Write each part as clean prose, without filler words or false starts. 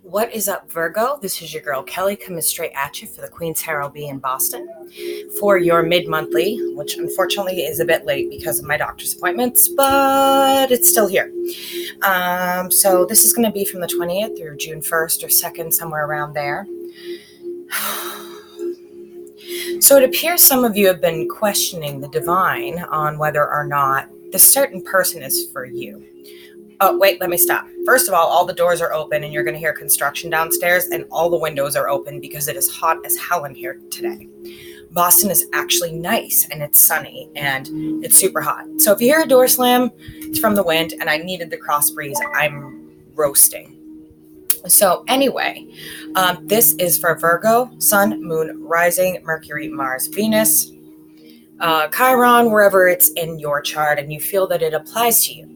What is up, Virgo? This is your girl, Kelly, coming straight at you for the Queen's Tarot Bee in Boston for your mid-monthly, which unfortunately is a bit late because of my doctor's appointments, but it's still here. So this is going to be from the 20th through June 1st or 2nd, somewhere around there. So it appears some of you have been questioning the divine on whether or not this certain person is for you. Oh, wait, let me stop. First of all the doors are open and you're going to hear construction downstairs, and all the windows are open because it is hot as hell in here today. Boston is actually nice and it's sunny and it's super hot. So if you hear a door slam, it's from the wind, and I needed the cross breeze. I'm roasting. So anyway, this is for Virgo, Sun, Moon, Rising, Mercury, Mars, Venus, Chiron, wherever it's in your chart and you feel that it applies to you.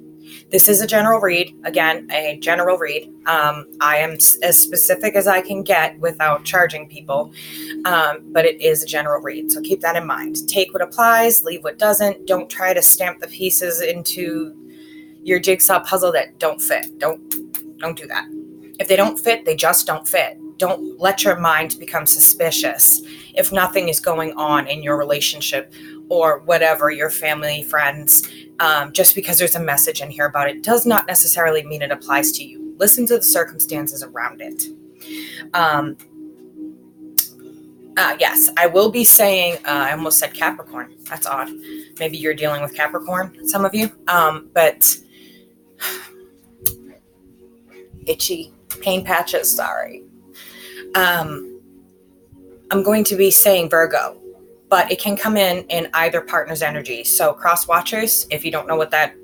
This is a general read. Again, a general read. I am as specific as I can get without charging people, but it is a general read. So keep that in mind. Take what applies, leave what doesn't. Don't try to stamp the pieces into your jigsaw puzzle that don't fit. Don't do that. If they don't fit, they just don't fit. Don't let your mind become suspicious if nothing is going on in your relationship or whatever, your family, friends. Just because there's a message in here about it does not necessarily mean it applies to you. Listen to the circumstances around it. Yes, I will be saying, I almost said Capricorn. That's odd. Maybe you're dealing with Capricorn, some of you. But itchy pain patches, sorry. I'm going to be saying Virgo, but it can come in either partner's energy. So cross watchers, if you don't know what that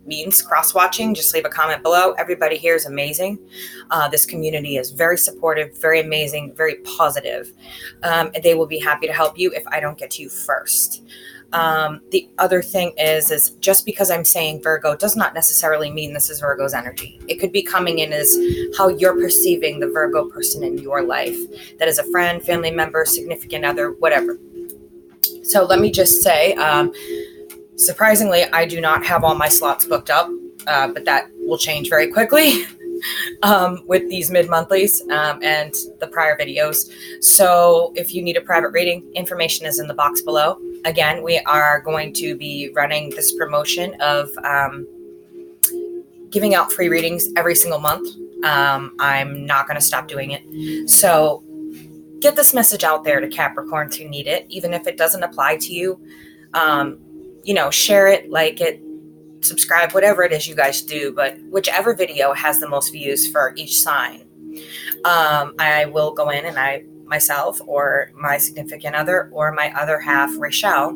means, cross watching, just leave a comment below. Everybody here is amazing. This community is very supportive, very amazing, very positive. And they will be happy to help you if I don't get to you first. The other thing is just because I'm saying Virgo does not necessarily mean this is Virgo's energy. It could be coming in as how you're perceiving the Virgo person in your life. That is a friend, family member, significant other, whatever. So let me just say, surprisingly, I do not have all my slots booked up, but that will change very quickly with these mid-monthlies and the prior videos. So if you need a private reading, information is in the box below. Again, we are going to be running this promotion of giving out free readings every single month. I'm not going to stop doing it. So get this message out there to Capricorns who need it, even if it doesn't apply to you. Share it, like it, subscribe, whatever it is you guys do, but whichever video has the most views for each sign. I will go in and myself or my significant other or my other half, Rachel,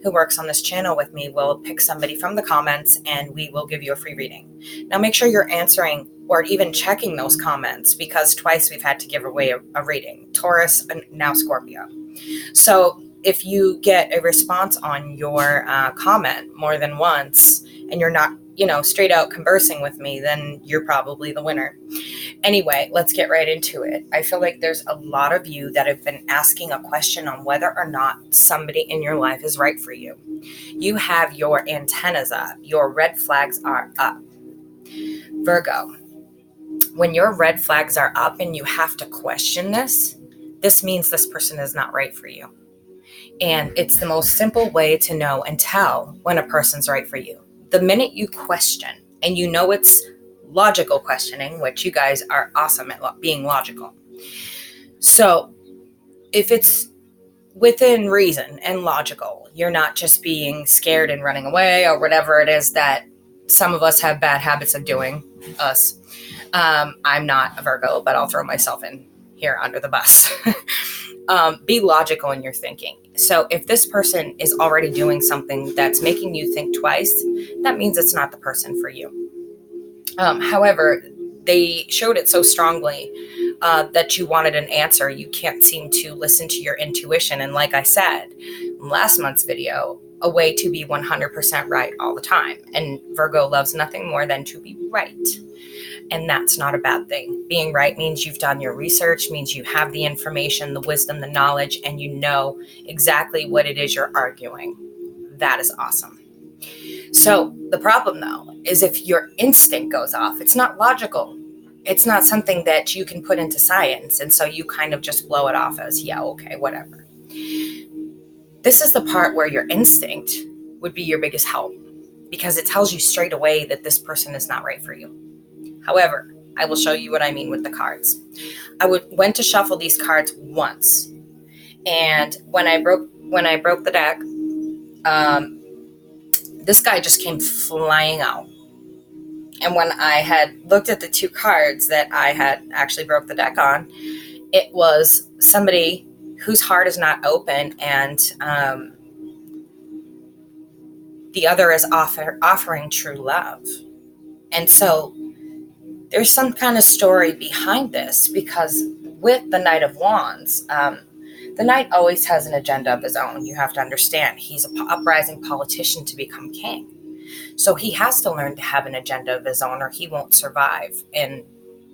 who works on this channel with me, will pick somebody from the comments and we will give you a free reading. Now make sure you're answering or even checking those comments, because twice we've had to give away a reading, Taurus and now Scorpio. So if you get a response on your comment more than once and you're not, straight out conversing with me, then you're probably the winner. Anyway, let's get right into it. I feel like there's a lot of you that have been asking a question on whether or not somebody in your life is right for you. You have your antennas up. Your red flags are up. Virgo, when your red flags are up and you have to question this means this person is not right for you. And it's the most simple way to know and tell when a person's right for you. The minute you question, and you know it's logical questioning, which you guys are awesome at being logical. So if it's within reason and logical, you're not just being scared and running away or whatever it is that some of us have bad habits of doing, us. I'm not a Virgo, but I'll throw myself in here under the bus. Be logical in your thinking. So if this person is already doing something that's making you think twice, that means it's not the person for you. However, they showed it so strongly that you wanted an answer. You can't seem to listen to your intuition. And like I said in last month's video, a way to be 100% right all the time. And Virgo loves nothing more than to be right. And that's not a bad thing. Being right means you've done your research, means you have the information, the wisdom, the knowledge, and you know exactly what it is you're arguing. That is awesome. So the problem, though, is if your instinct goes off, it's not logical. it's not something that you can put into science. And so you kind of just blow it off as, yeah, okay, whatever. This is the part where your instinct would be your biggest help, because it tells you straight away that this person is not right for you. However, I will show you what I mean with the cards. Went to shuffle these cards once, and when I broke the deck, this guy just came flying out. And when I had looked at the two cards that I had actually broke the deck on, it was somebody whose heart is not open, and the other is offering true love. And so there's some kind of story behind this, because with the Knight of Wands, the Knight always has an agenda of his own. You have to understand, he's an uprising politician to become king. So he has to learn to have an agenda of his own, or he won't survive in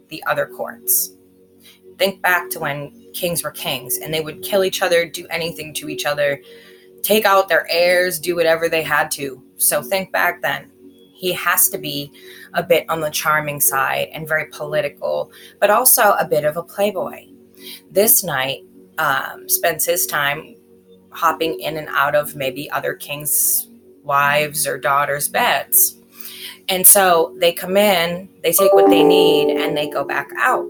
the other courts. Think back to when kings were kings and they would kill each other, do anything to each other, take out their heirs, do whatever they had to. So think back then. He has to be a bit on the charming side and very political, but also a bit of a playboy. This knight spends his time hopping in and out of maybe other kings' wives' or daughters' beds. And so they come in, they take what they need, and they go back out.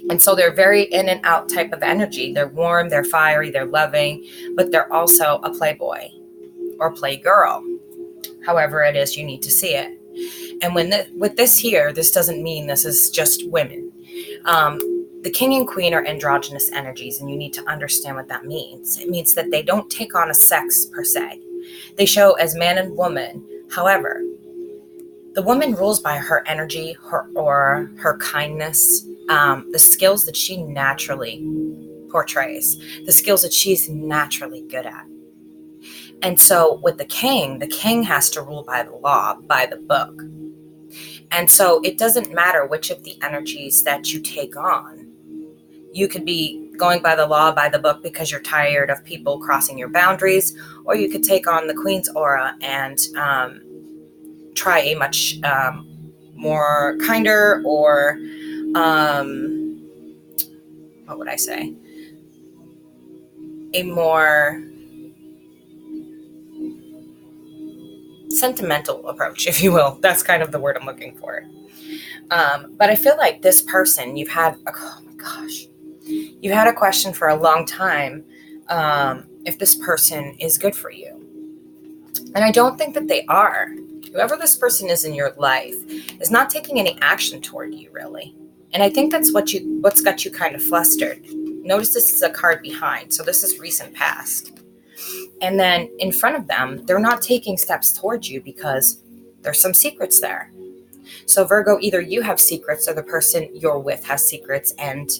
And so they're very in and out type of energy. They're warm, they're fiery, they're loving, but they're also a playboy or playgirl. However it is, you need to see it. And with this here, this doesn't mean this is just women. The king and queen are androgynous energies, and you need to understand what that means. It means that they don't take on a sex per se. They show as man and woman. However, the woman rules by her energy, her kindness, the skills that she naturally portrays, the skills that she's naturally good at. And so with the king has to rule by the law, by the book. And so it doesn't matter which of the energies that you take on. You could be going by the law, by the book, because you're tired of people crossing your boundaries, or you could take on the queen's aura and try a much more kinder, or what would I say? A more sentimental approach, if you will. That's kind of the word I'm looking for. But I feel like this person, you've had a question for a long time, if this person is good for you. And I don't think that they are. Whoever this person is in your life is not taking any action toward you, really. And I think that's what's got you kind of flustered. Notice this is a card behind, so this is recent past. And then in front of them, they're not taking steps towards you because there's some secrets there. So Virgo, either you have secrets or the person you're with has secrets, and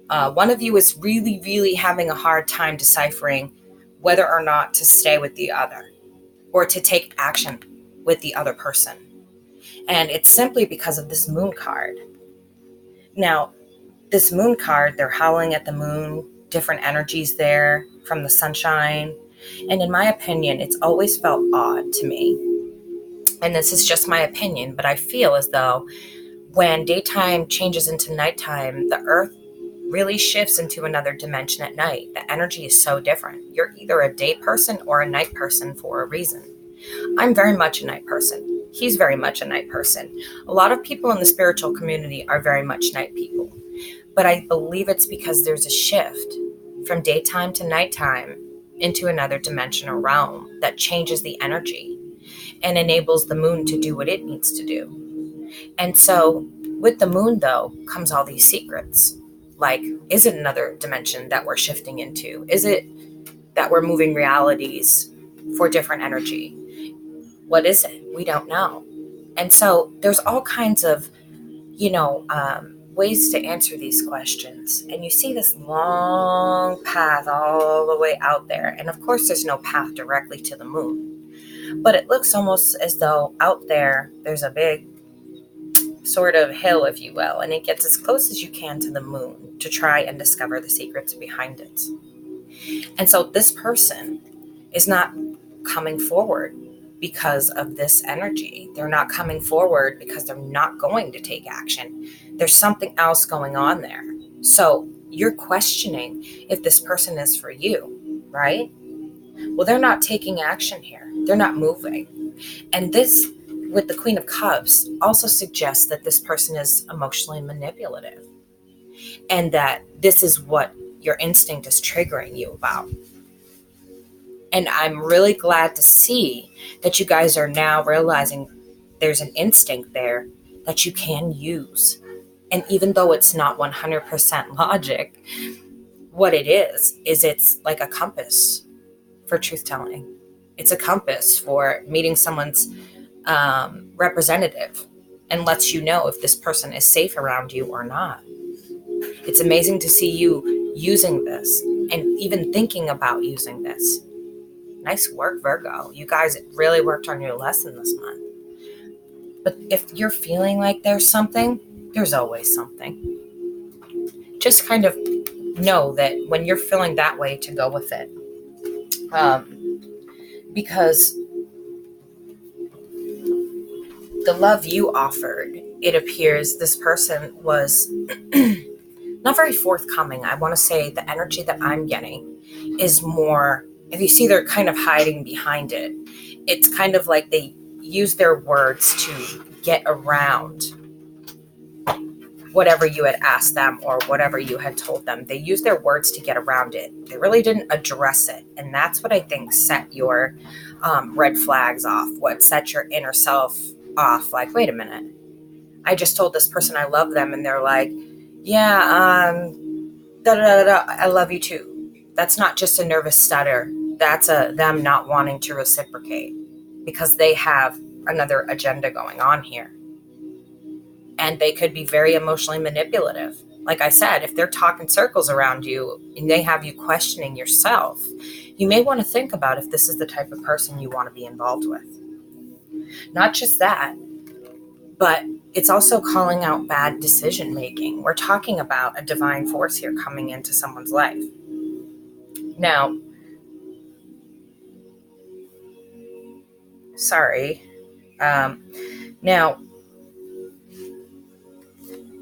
one of you is really, really having a hard time deciphering whether or not to stay with the other or to take action with the other person. And it's simply because of this moon card. Now, this moon card, they're howling at the moon, different energies there from the sunshine. And in my opinion, it's always felt odd to me. And this is just my opinion, but I feel as though when daytime changes into nighttime, the earth really shifts into another dimension at night. The energy is so different. You're either a day person or a night person for a reason. I'm very much a night person. He's very much a night person. A lot of people in the spiritual community are very much night people. But I believe it's because there's a shift from daytime to nighttime into another dimension or realm that changes the energy and enables the moon to do what it needs to do. And so with the moon, though, comes all these secrets. Like, is it another dimension that we're shifting into? Is it that we're moving realities for different energy? What is it? We don't know. And so there's all kinds of, ways to answer these questions. And you see this long path all the way out there. And of course, there's no path directly to the moon. But it looks almost as though out there, there's a big sort of hill, if you will, and it gets as close as you can to the moon to try and discover the secrets behind it. And so this person is not coming forward because of this energy. They're not coming forward because they're not going to take action. There's something else going on there. So you're questioning if this person is for you, right? Well, they're not taking action here. They're not moving. And this, with the Queen of Cups, also suggests that this person is emotionally manipulative, and that this is what your instinct is triggering you about. And I'm really glad to see that you guys are now realizing there's an instinct there that you can use. And even though it's not 100% logic, what it is it's like a compass for truth telling. It's a compass for meeting someone's representative, and lets you know if this person is safe around you or not. It's amazing to see you using this and even thinking about using this. Nice work, Virgo. You guys really worked on your lesson this month. But if you're feeling like there's something, there's always something. Just kind of know that when you're feeling that way, to go with it. Because the love you offered, it appears this person was not very forthcoming. I want to say the energy that I'm getting is more, if you see they're kind of hiding behind it, it's kind of like they use their words to get around whatever you had asked them or whatever you had told them. They used their words to get around it. They really didn't address it. And that's what I think set your red flags off, what set your inner self off. Like, wait a minute, I just told this person I love them, and they're like, yeah, I love you too. That's not just a nervous stutter. That's them not wanting to reciprocate because they have another agenda going on here. And they could be very emotionally manipulative. Like I said, if they're talking circles around you and they have you questioning yourself, you may want to think about if this is the type of person you want to be involved with. Not just that, but it's also calling out bad decision making. We're talking about a divine force here coming into someone's life. Now, now,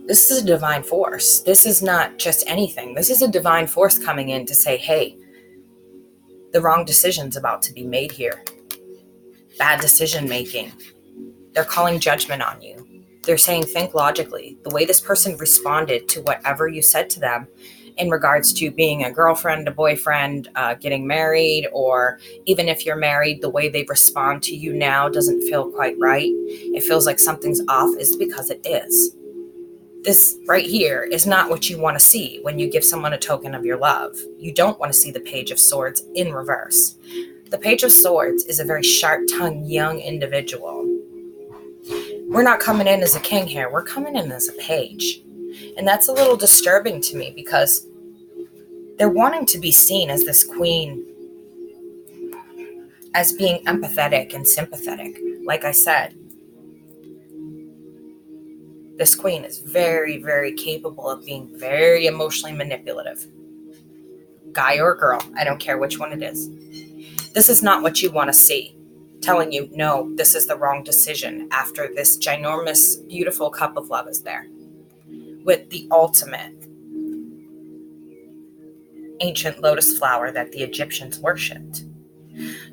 this is a divine force. This is not just anything. This is a divine force coming in to say, hey, the wrong decision's about to be made here. Bad decision making. They're calling judgment on you. They're saying, think logically. The way this person responded to whatever you said to them in regards to being a girlfriend, a boyfriend, getting married, or even if you're married, the way they respond to you now doesn't feel quite right. It feels like something's off, is because it is. This right here is not what you want to see when you give someone a token of your love. You don't want to see the Page of Swords in reverse. The Page of Swords is a very sharp-tongued young individual. We're not coming in as a king here. We're coming in as a page. And that's a little disturbing to me because they're wanting to be seen as this queen, as being empathetic and sympathetic. Like I said, this queen is very, very capable of being very emotionally manipulative. Guy or girl, I don't care which one it is. This is not what you want to see. Telling you, no, this is the wrong decision after this ginormous, beautiful cup of love is there. With the ultimate ancient lotus flower that the Egyptians worshipped.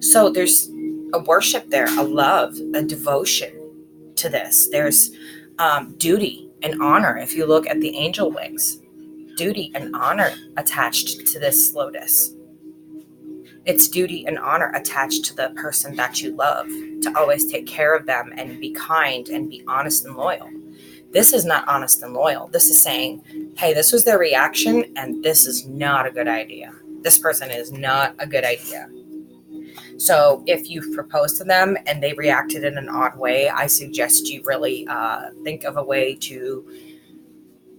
So there's a worship there, a love, a devotion to this. There's duty and honor. If you look at the angel wings, duty and honor attached to this lotus. It's duty and honor attached to the person that you love, to always take care of them and be kind and be honest and loyal. This is not honest and loyal. This is saying, hey, this was their reaction and this is not a good idea. This person is not a good idea. So if you've proposed to them and they reacted in an odd way, I suggest you really think of a way to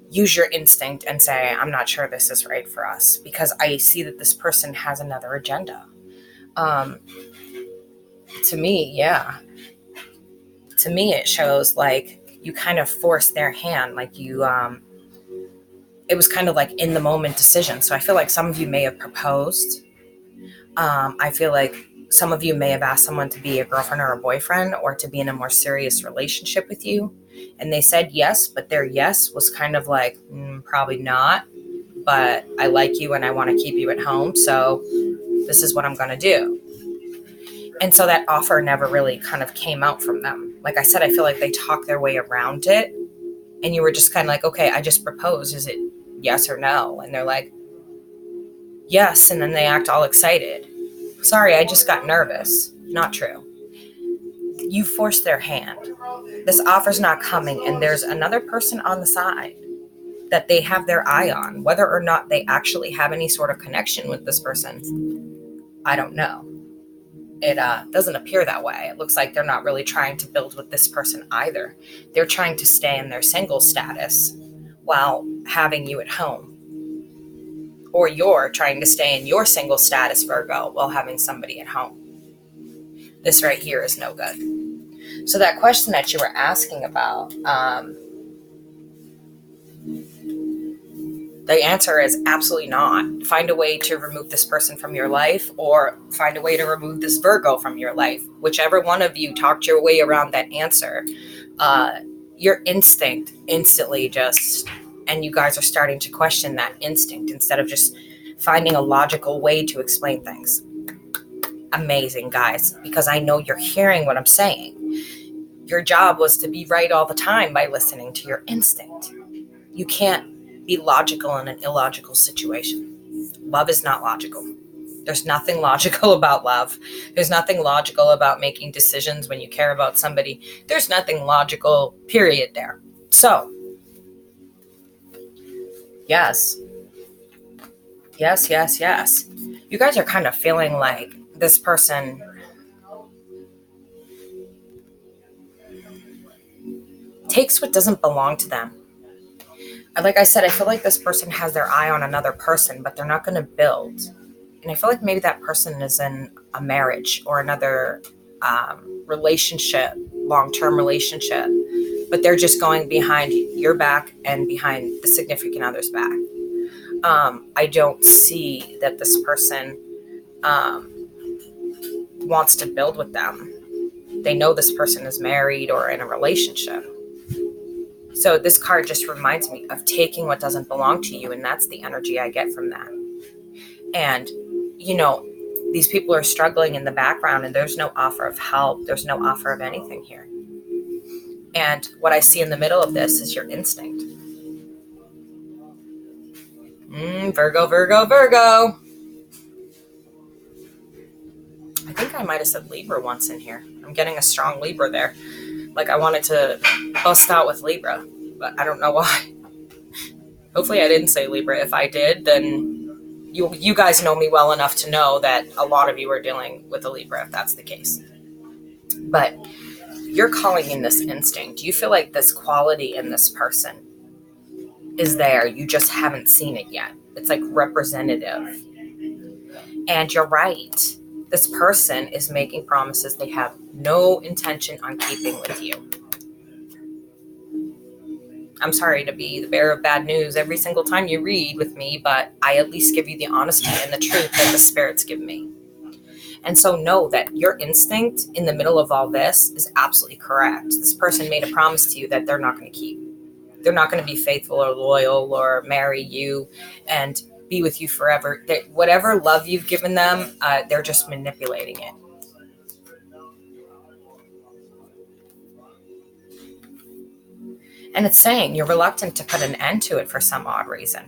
use your instinct and say, I'm not sure this is right for us, because I see that this person has another agenda. To me, yeah. To me, it shows like you kind of forced their hand, like you, it was kind of like in the moment decision. So I feel like some of you may have proposed. I feel like Some of you may have asked someone to be a girlfriend or a boyfriend or to be in a more serious relationship with you. And they said yes, but their yes was kind of like, probably not, but I like you and I want to keep you at home. So this is what I'm going to do. And so that offer never really kind of came out from them. Like I said, I feel like they talked their way around it. And you were just kind of like, okay, I just proposed. Is it yes or no? And they're like, yes. And then they act all excited. Sorry, I just got nervous. Not true. You forced their hand. This offer's not coming. And there's another person on the side that they have their eye on. Whether or not they actually have any sort of connection with this person, I don't know. It doesn't appear that way. It looks like they're not really trying to build with this person either. They're trying to stay in their single status while having you at home. Or you're trying to stay in your single status, Virgo, while having somebody at home. This right here is no good. So that question that you were asking about, the answer is absolutely not. Find a way to remove this person from your life, or find a way to remove this Virgo from your life. Whichever one of you talked your way around that answer, your instinct instantly just, and you guys are starting to question that instinct instead of just finding a logical way to explain things. Amazing, guys, because I know you're hearing what I'm saying. Your job was to be right all the time by listening to your instinct. You can't be logical in an illogical situation. Love is not logical. There's nothing logical about love. There's nothing logical about making decisions when you care about somebody. There's nothing logical, period, there. So, yes. Yes, yes, yes. You guys are kind of feeling like this person takes what doesn't belong to them. Like I said, I feel like this person has their eye on another person, but they're not going to build. And I feel like maybe that person is in a marriage or another relationship, long-term relationship, but they're just going behind your back and behind the significant other's back. I don't see that this person wants to build with them. They know this person is married or in a relationship. So this card just reminds me of taking what doesn't belong to you, and that's the energy I get from that. And, you know, these people are struggling in the background, and there's no offer of help. There's no offer of anything here. And what I see in the middle of this is your instinct. Virgo, Virgo, Virgo. I think I might have said Libra once in here. I'm getting a strong Libra there. Like I wanted to bust out with Libra, but I don't know why. Hopefully I didn't say Libra. If I did, then you guys know me well enough to know that a lot of you are dealing with a Libra if that's the case. But you're calling in this instinct. You feel like this quality in this person is there. You just haven't seen it yet. It's like representative. And you're right. This person is making promises they have no intention on keeping with you. I'm sorry to be the bearer of bad news every single time you read with me, but I at least give you the honesty and the truth that the spirits give me. And so know that your instinct in the middle of all this is absolutely correct. This person made a promise to you that they're not going to keep. They're not going to be faithful or loyal or marry you and be with you forever. Whatever love you've given them, they're just manipulating it. And it's saying you're reluctant to put an end to it for some odd reason.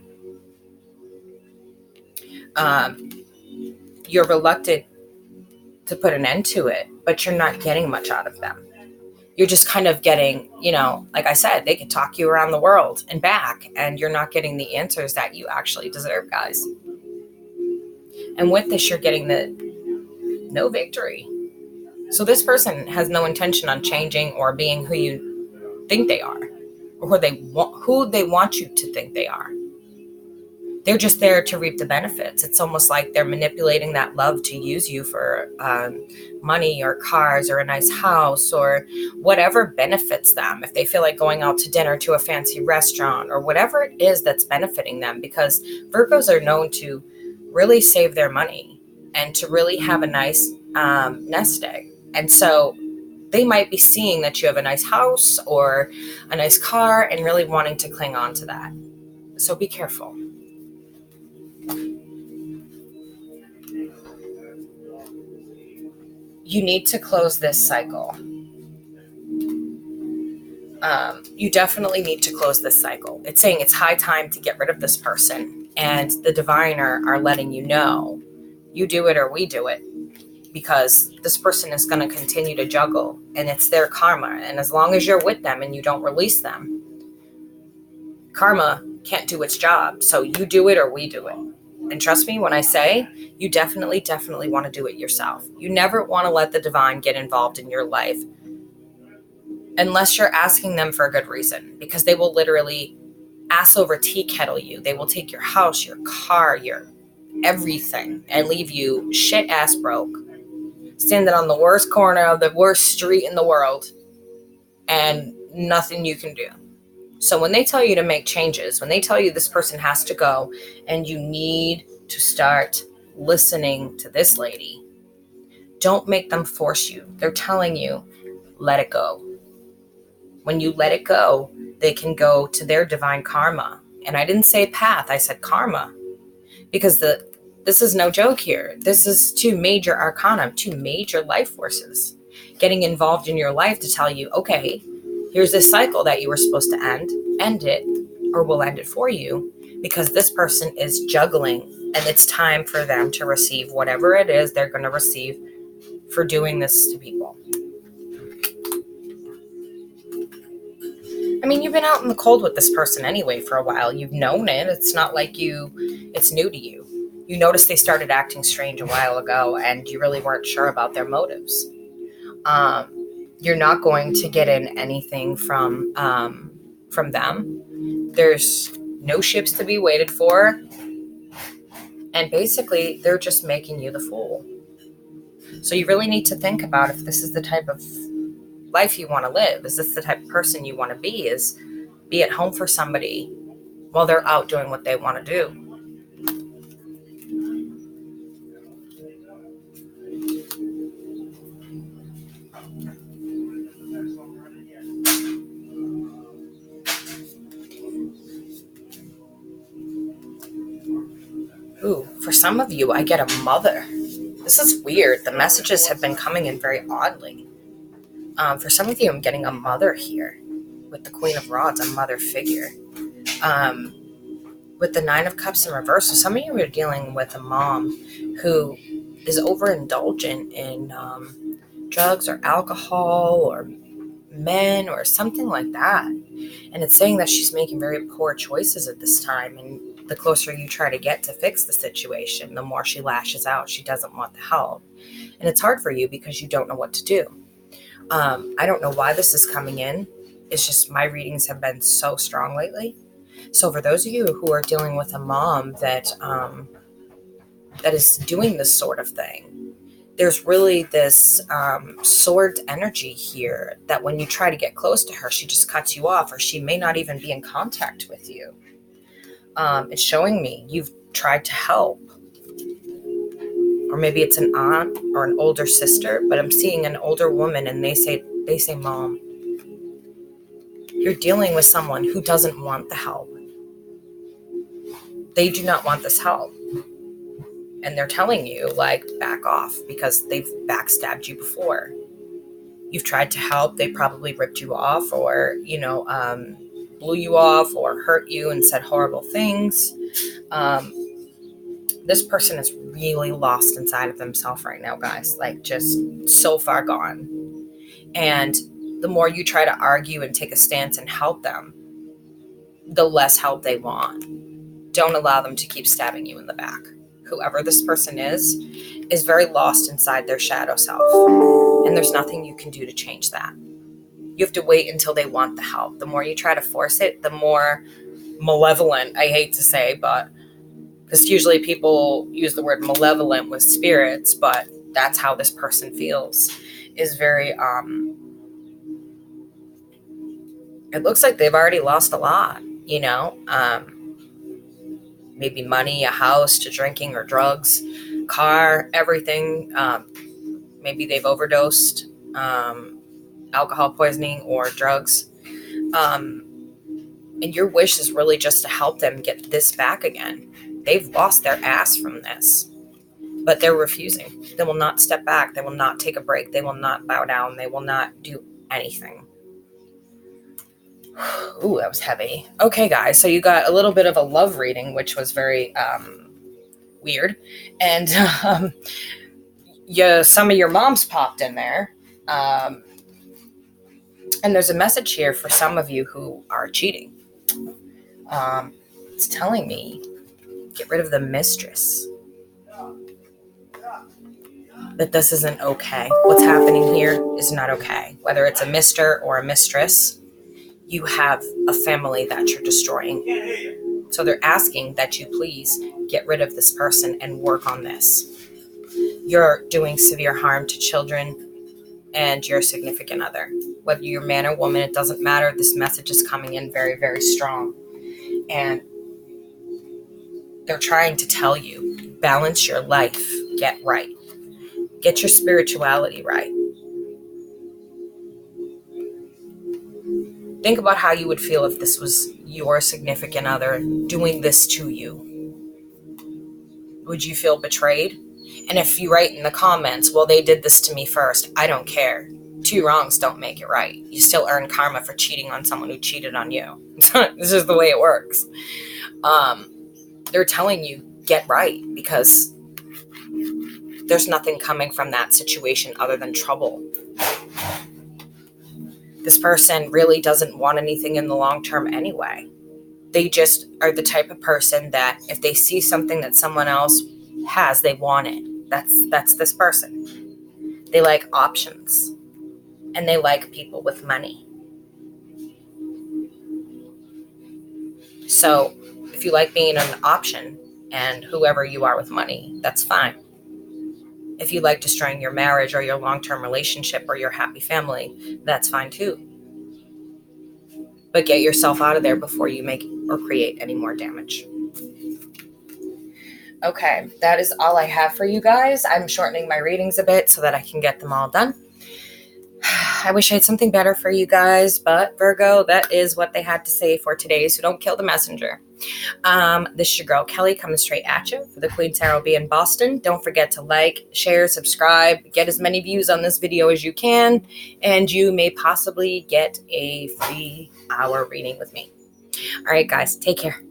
You're reluctant to put an end to it, but you're not getting much out of them. You're just kind of getting, like I said, they could talk you around the world and back, and you're not getting the answers that you actually deserve, guys. And with this, you're getting no victory. So this person has no intention on changing or being who you think they are, or who they want you to think they are. They're just there to reap the benefits. It's almost like they're manipulating that love to use you for money or cars or a nice house or whatever benefits them. If they feel like going out to dinner to a fancy restaurant or whatever it is that's benefiting them, because Virgos are known to really save their money and to really have a nice nest egg. And so they might be seeing that you have a nice house or a nice car and really wanting to cling on to that. So be careful. You need to close this cycle. You definitely need to close this cycle. It's saying it's high time to get rid of this person. And the diviner are letting you know, you do it or we do it. Because this person is going to continue to juggle and it's their karma. And as long as you're with them and you don't release them, karma can't do its job. So you do it or we do it. And trust me when I say you definitely want to do it yourself. You never want to let the divine get involved in your life unless you're asking them for a good reason, because they will literally ass over tea kettle you. They will take your house, your car, your everything and leave you shit ass broke, standing on the worst corner of the worst street in the world and nothing you can do. So when they tell you to make changes, when they tell you this person has to go and you need to start listening to this lady, don't make them force you. They're telling you, let it go. When you let it go, they can go to their divine karma. And I didn't say path, I said karma. Because this is no joke here. This is two major arcana, two major life forces getting involved in your life to tell you, okay, here's this cycle that you were supposed to end it, or we'll end it for you, because this person is juggling and it's time for them to receive whatever it is they're going to receive for doing this to people. I mean, you've been out in the cold with this person anyway for a while. You've known it. It's not like it's new to you. You noticed they started acting strange a while ago and you really weren't sure about their motives. You're not going to get in anything from them. There's no ships to be waited for. And basically, they're just making you the fool. So you really need to think about if this is the type of life you want to live. Is this the type of person you want to be? Is be at home for somebody while they're out doing what they want to do. Ooh, for some of you, I get a mother. This is weird. The messages have been coming in very oddly. For some of you, I'm getting a mother here with the Queen of Rods, a mother figure. With the Nine of Cups in reverse, so some of you are dealing with a mom who is overindulgent in drugs or alcohol or men or something like that. And it's saying that she's making very poor choices at this time. And the closer you try to get to fix the situation, the more she lashes out. She doesn't want the help. And it's hard for you because you don't know what to do. I don't know why this is coming in. It's just my readings have been so strong lately. So for those of you who are dealing with a mom that is doing this sort of thing, there's really this sword energy here that when you try to get close to her, she just cuts you off, or she may not even be in contact with you. It's showing me you've tried to help. Or maybe it's an aunt or an older sister, but I'm seeing an older woman and they say, Mom, you're dealing with someone who doesn't want the help. They do not want this help. And they're telling you, like, back off because they've backstabbed you before. You've tried to help. They probably ripped you off or, blew you off or hurt you and said horrible things. This person is really lost inside of themselves right now, guys, like just so far gone. And the more you try to argue and take a stance and help them, the less help they want. Don't allow them to keep stabbing you in the back. Whoever this person is very lost inside their shadow self. And there's nothing you can do to change that. You have to wait until they want the help. The more you try to force it, the more malevolent, I hate to say, but because usually people use the word malevolent with spirits, but that's how this person feels, is very, it looks like they've already lost a lot, maybe money, a house, to drinking or drugs, car, everything. Maybe they've overdosed, alcohol poisoning or drugs. And your wish is really just to help them get this back again. They've lost their ass from this, but they're refusing. They will not step back. They will not take a break. They will not bow down. They will not do anything. Ooh, that was heavy. Okay, guys, so you got a little bit of a love reading, which was very weird. And some of your moms popped in there. And there's a message here for some of you who are cheating. It's telling me, get rid of the mistress. That this isn't okay. What's happening here is not okay. Whether it's a mister or a mistress, you have a family that you're destroying. So they're asking that you please get rid of this person and work on this. You're doing severe harm to children and your significant other. Whether you're man or woman, it doesn't matter. This message is coming in very, very strong. And they're trying to tell you, balance your life, get right. Get your spirituality right. Think about how you would feel if this was your significant other doing this to you. Would you feel betrayed? And if you write in the comments, well, they did this to me first, I don't care. Two wrongs don't make it right. You still earn karma for cheating on someone who cheated on you. This is the way it works. They're telling you, get right, because there's nothing coming from that situation other than trouble. This person really doesn't want anything in the long term anyway. They just are the type of person that if they see something that someone else has, they want it. That's this person. They like options, and they like people with money. So if you like being an option and whoever you are with money, that's fine. If you like destroying your marriage or your long-term relationship or your happy family, that's fine too. But get yourself out of there before you make or create any more damage. Okay, that is all I have for you guys. I'm shortening my readings a bit so that I can get them all done. I wish I had something better for you guys, but Virgo, that is what they had to say for today, so don't kill the messenger. This is your girl, Keli, coming straight at you for the Queen Tarot Bee in Boston. Don't forget to like, share, subscribe, get as many views on this video as you can, and you may possibly get a free hour reading with me. All right, guys, take care.